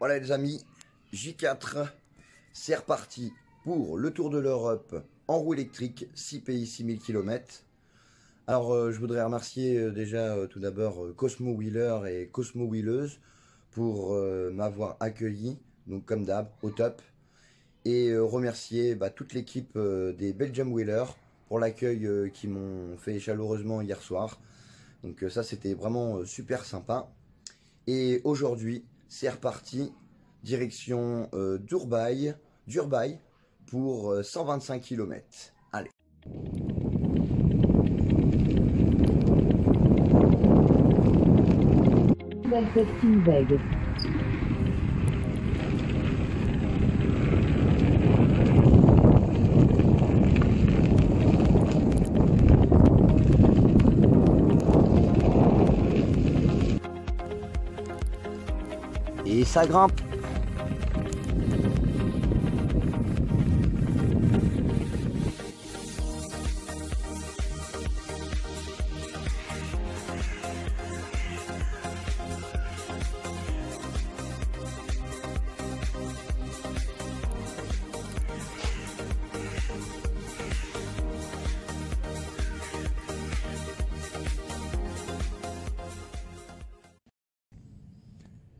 Voilà les amis, J4, c'est reparti pour le tour de l'Europe en roue électrique, 6 pays, 6000 km. Alors je voudrais remercier déjà tout d'abord Cosmo Wheeler et Cosmo Wheeleuse pour m'avoir accueilli, donc comme d'hab, au top. Et remercier toute l'équipe des Belgium Wheeler pour l'accueil qu'ils m'ont fait chaleureusement hier soir. Donc ça c'était vraiment super sympa. Et aujourd'hui c'est reparti, direction d'Urbaï pour 125 km. Allez. Et ça grimpe.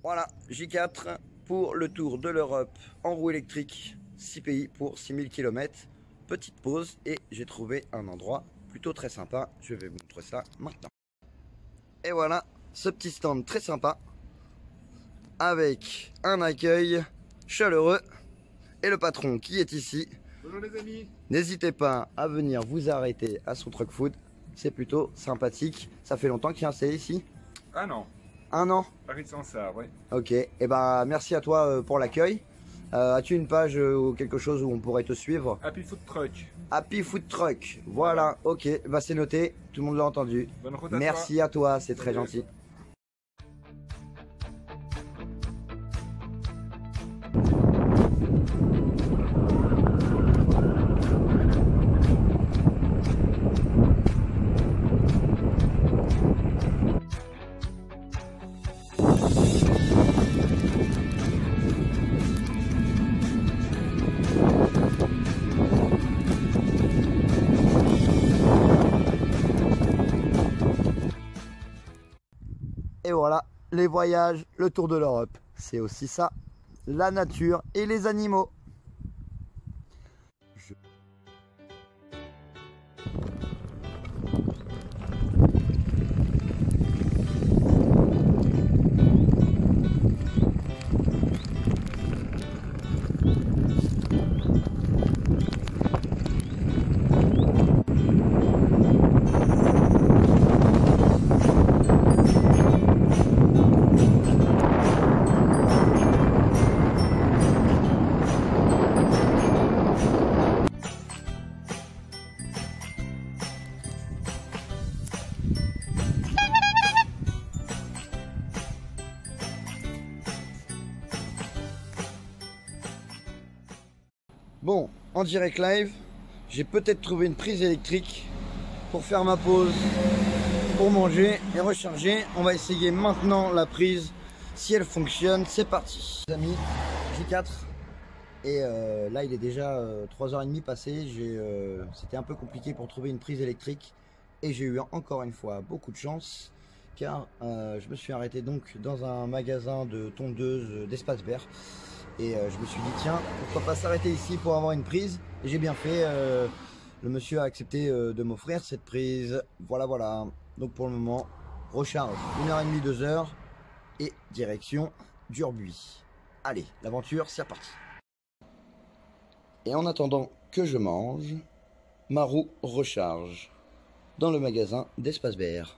Voilà, J4 pour le tour de l'Europe en roue électrique, 6 pays pour 6000 km. Petite pause et j'ai trouvé un endroit plutôt très sympa. Je vais vous montrer ça maintenant. Et voilà, ce petit stand très sympa avec un accueil chaleureux et le patron qui est ici. Bonjour les amis. N'hésitez pas à venir vous arrêter à son truck food. C'est plutôt sympathique. Ça fait longtemps qu'il est installé ici? Ah non. Un an? Paris sans ça, ouais. Ok, et merci à toi pour l'accueil. As-tu une page ou quelque chose où on pourrait te suivre? Happy Food Truck. Happy Food Truck, voilà, ok, c'est noté, tout le monde l'a entendu. Bonne route à Merci à toi, c'est très Salut. gentil. Et voilà, les voyages, le tour de l'Europe. C'est aussi ça, la nature et les animaux. Bon, en direct live, j'ai peut-être trouvé une prise électrique pour faire ma pause, pour manger et recharger. On va essayer maintenant la prise, si elle fonctionne. C'est parti. Les amis, J4. Et là, il est déjà 3h30 passé. C'était un peu compliqué pour trouver une prise électrique. Et j'ai eu encore une fois beaucoup de chance. Car je me suis arrêté donc dans un magasin de tondeuses d'espace vert. Et je me suis dit tiens, pourquoi pas s'arrêter ici pour avoir une prise. Et j'ai bien fait, le monsieur a accepté de m'offrir cette prise. Voilà, donc pour le moment, recharge 1h30, 2h et direction d'Urbuy. Allez, l'aventure c'est reparti. Et en attendant que je mange, ma roue recharge dans le magasin d'espace vert.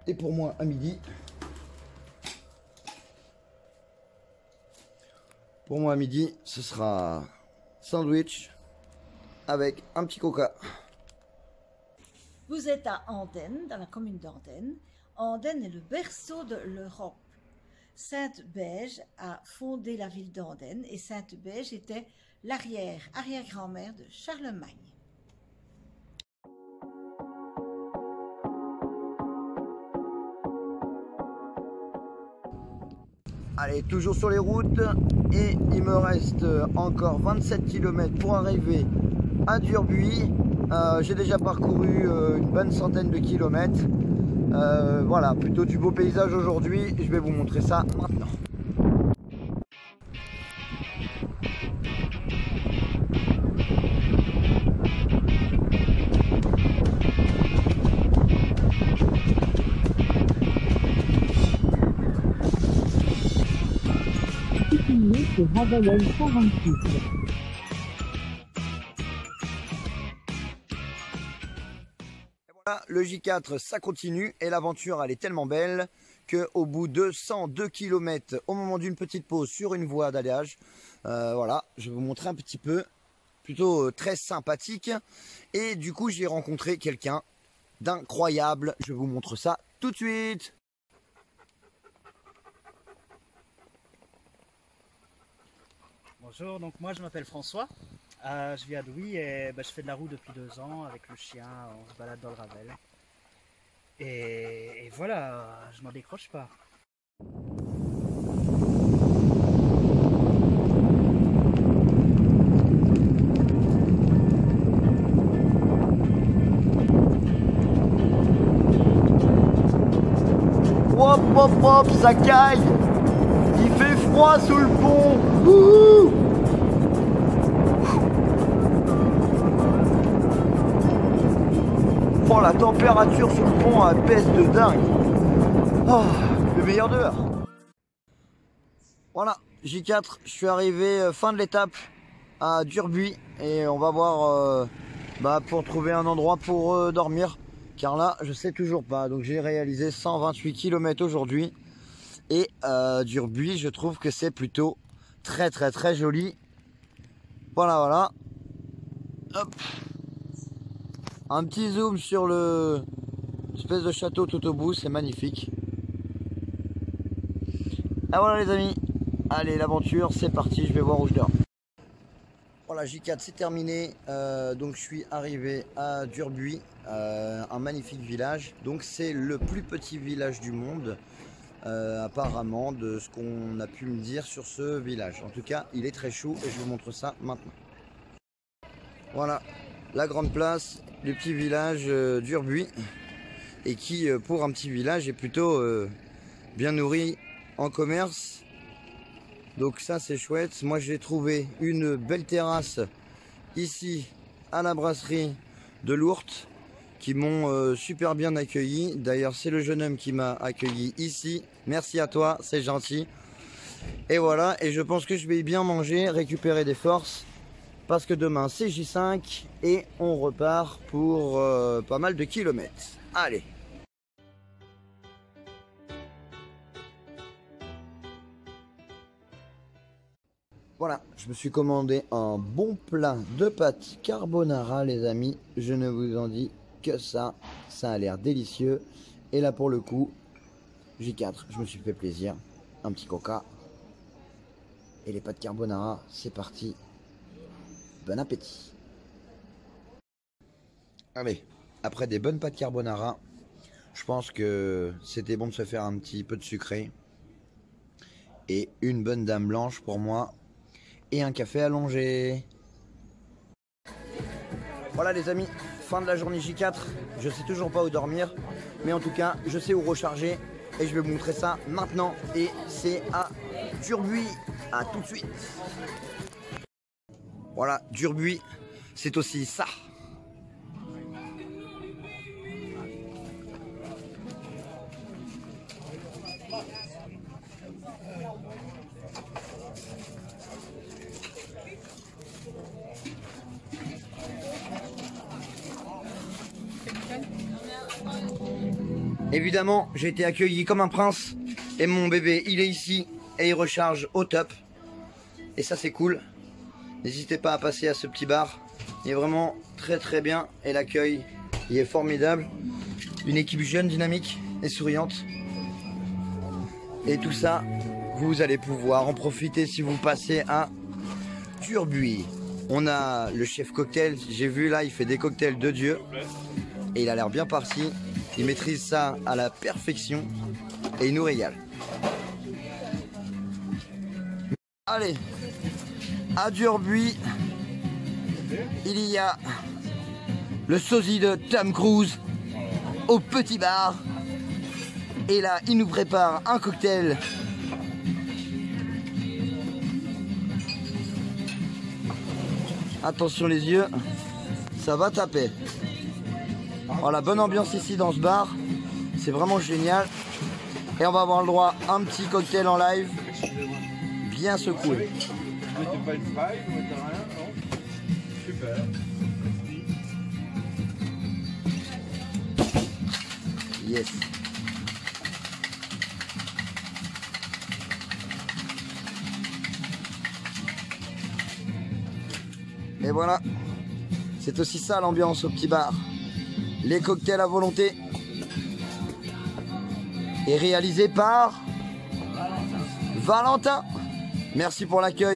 Et pour moi à midi, ce sera sandwich avec un petit coca. Vous êtes à Andenne, dans la commune d'Andenne. Andenne est le berceau de l'Europe. Sainte-Beige a fondé la ville d'Andenne et Sainte-Beige était l'arrière-grand-mère de Charlemagne. Allez, toujours sur les routes. Et il me reste encore 27 km pour arriver à Durbuy. J'ai déjà parcouru une bonne centaine de kilomètres. Voilà, plutôt du beau paysage aujourd'hui. Je vais vous montrer ça maintenant. Sur Ravelen 126. Voilà, le J4 ça continue et l'aventure elle est tellement belle qu'au bout de 102 km, au moment d'une petite pause sur une voie d'alliage, voilà, je vais vous montrer un petit peu, plutôt très sympathique. Et du coup j'ai rencontré quelqu'un d'incroyable, je vous montre ça tout de suite. Bonjour, donc moi je m'appelle François, je vis à Douy et je fais de la roue depuis 2 ans avec le chien, on se balade dans le Ravel. Et voilà, je n'en décroche pas. Hop hop hop, ça caille. Il fait froid sous le pont. Ouh. Oh, la température sur le pont elle baisse de dingue. Oh, le meilleur dehors. Voilà, J4, je suis arrivé fin de l'étape à Durbuy et on va voir pour trouver un endroit pour dormir. Car là, je sais toujours pas. Donc j'ai réalisé 128 km aujourd'hui. Et Durbuy, je trouve que c'est plutôt très joli. Voilà, voilà. Hop. Un petit zoom sur le espèce de château tout au bout, c'est magnifique. Ah voilà les amis. Allez, l'aventure, c'est parti, je vais voir où je dors. Voilà, J4 c'est terminé, donc je suis arrivé à Durbuy, un magnifique village. Donc c'est le plus petit village du monde, apparemment, de ce qu'on a pu me dire sur ce village. En tout cas, il est très chou et je vous montre ça maintenant. Voilà, la grande place, le petit village Durbuy, et qui, pour un petit village, est plutôt bien nourri en commerce. Donc ça c'est chouette. Moi j'ai trouvé une belle terrasse ici à la brasserie de Lourdes qui m'ont super bien accueilli. D'ailleurs c'est le jeune homme qui m'a accueilli ici. Merci à toi, c'est gentil. Et voilà, et je pense que je vais bien manger, récupérer des forces. Parce que demain c'est J5 et on repart pour pas mal de kilomètres. Allez. Voilà, je me suis commandé un bon plat de pâtes carbonara les amis. Je ne vous en dis que ça a l'air délicieux. Et là pour le coup, J4, je me suis fait plaisir. Un petit coca. Et les pâtes carbonara, c'est parti. Bon appétit. Allez, après des bonnes pâtes carbonara, je pense que c'était bon de se faire un petit peu de sucré. Et une bonne dame blanche pour moi. Et un café allongé. Voilà les amis, fin de la journée J4. Je sais toujours pas où dormir, mais en tout cas je sais où recharger et je vais vous montrer ça maintenant. Et c'est à Durbuy. À tout de suite. Voilà, Durbuy, c'est aussi ça. Évidemment, j'ai été accueilli comme un prince et mon bébé, il est ici et il recharge au top. Et ça, c'est cool. N'hésitez pas à passer à ce petit bar. Il est vraiment très bien et l'accueil, il est formidable. Une équipe jeune, dynamique et souriante. Et tout ça, vous allez pouvoir en profiter si vous passez à Durbuy. On a le chef cocktail, j'ai vu là, il fait des cocktails de Dieu. Et il a l'air bien parti. Il maîtrise ça à la perfection et il nous régale. Allez, à Durbuy, il y a le sosie de Tom Cruise au petit bar. Et là, il nous prépare un cocktail. Attention les yeux, ça va taper. Oh, la bonne ambiance ici dans ce bar, c'est vraiment génial. Et on va avoir le droit à un petit cocktail en live, bien secoué. Pas une faille, rien, non? Super. Yes. Et voilà, c'est aussi ça l'ambiance au petit bar. Les cocktails à volonté. Et réalisé par Valentin. Merci pour l'accueil.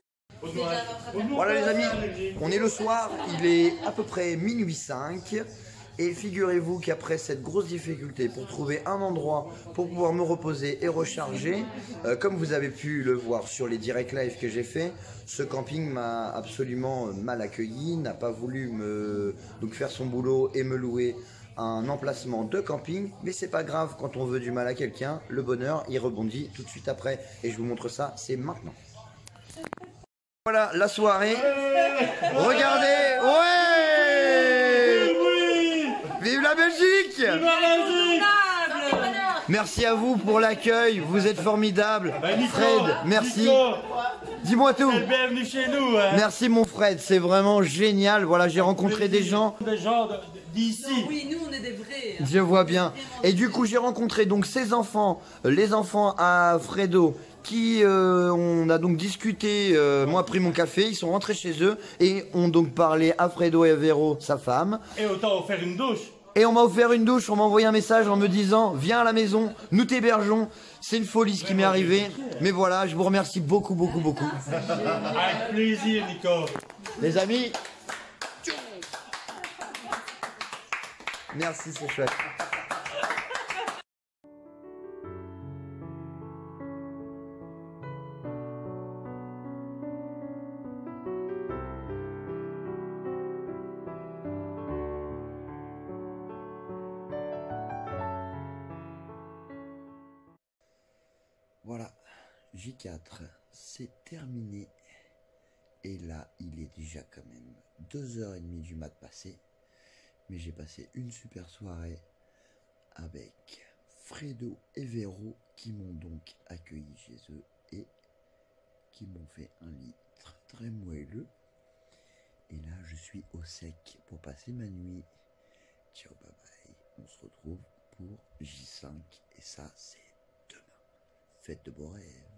Voilà les amis, on est le soir, il est à peu près minuit 5. Et figurez-vous qu'après cette grosse difficulté pour trouver un endroit pour pouvoir me reposer et recharger, comme vous avez pu le voir sur les direct live que j'ai fait, ce camping m'a absolument mal accueilli, n'a pas voulu donc faire son boulot et me louer un emplacement de camping. Mais c'est pas grave, quand on veut du mal à quelqu'un, le bonheur il rebondit tout de suite après. Et je vous montre ça, c'est maintenant. Voilà la soirée. Regardez, ouais! Vive la Belgique! Vive la Belgique! Merci à vous pour l'accueil, vous êtes formidables. Fred, merci. Dis-moi tout. Bienvenue chez nous. Hein. Merci mon Fred, c'est vraiment génial. Voilà, j'ai rencontré des gens. Des gens d'ici. Oui, nous on est des vrais. Je vois bien. Et du coup, j'ai rencontré donc ces enfants, les enfants à Fredo, qui on a donc discuté, moi pris mon café, ils sont rentrés chez eux et ont donc parlé à Fredo et à Véro, sa femme. Et autant faire une douche. Et on m'a offert une douche, on m'a envoyé un message en me disant viens à la maison, nous t'hébergeons. C'est une folie ce qui m'est arrivé. Mais voilà, je vous remercie beaucoup, beaucoup, beaucoup. Avec plaisir, Nico. Les amis, merci, c'est chouette. Voilà, J4, c'est terminé. Et là, il est déjà quand même 2h30 du mat passé. Mais j'ai passé une super soirée avec Fredo et Véro qui m'ont donc accueilli chez eux et qui m'ont fait un lit très moelleux. Et là, je suis au sec pour passer ma nuit. Ciao, bye bye. On se retrouve pour J5 et ça, c'est demain. Faites de beaux rêves.